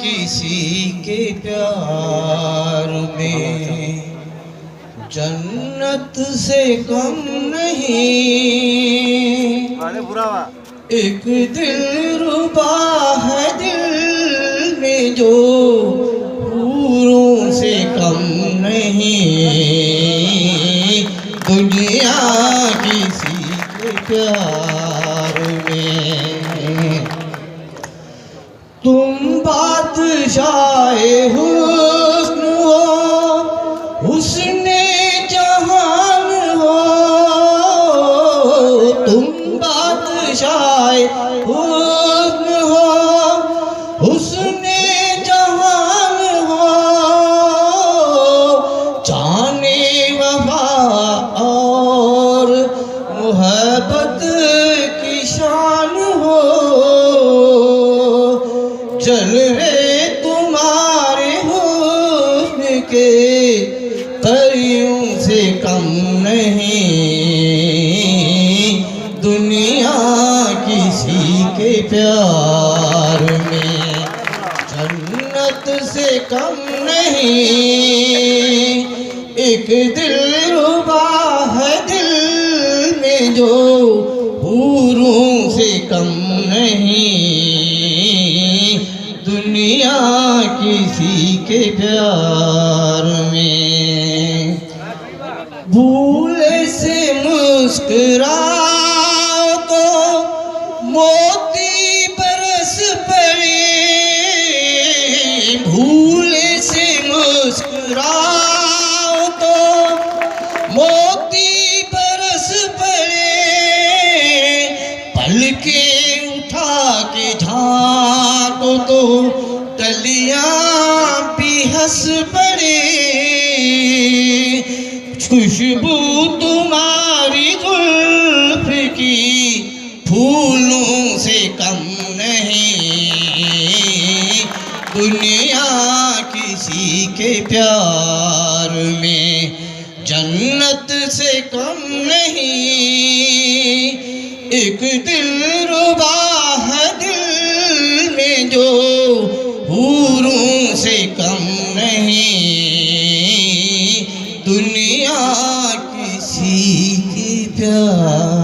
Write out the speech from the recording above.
किसी के प्यार में जन्नत से कम नहीं। एक दिलरुबा है दिल में जो हूरों से कम नहीं। दुनिया किसी के प्यार में तुम बादशाहे हुस्न हो, हुस्ने जहान हो। तुम बादशाहे हुस्न हो, हुस्ने जहान हो। जाने वफा और मोहब्बत की शान हो। जलवे तुम्हारे हुस्न के परियों से कम नहीं। दुनिया किसी के प्यार में जन्नत से कम नहीं। एक दिलरुबा है दिल में जो हूरों से कम नहीं। दुनिया किसी के प्यार में भूले से मुस्कुरा तो मोती बरस पड़े। भूले से मुस्कुरा तो मोती बरस पड़े। पलके उठा के झाँको तो कलियां भी हंस पड़े। खुशबू तुम्हारी जुल्फ की फूलों से कम नहीं। दुनिया किसी के प्यार में जन्नत से कम नहीं। एक दिलरुबा है दिल में जो हूरों से कम नहीं। दुनिया किसी के प्यार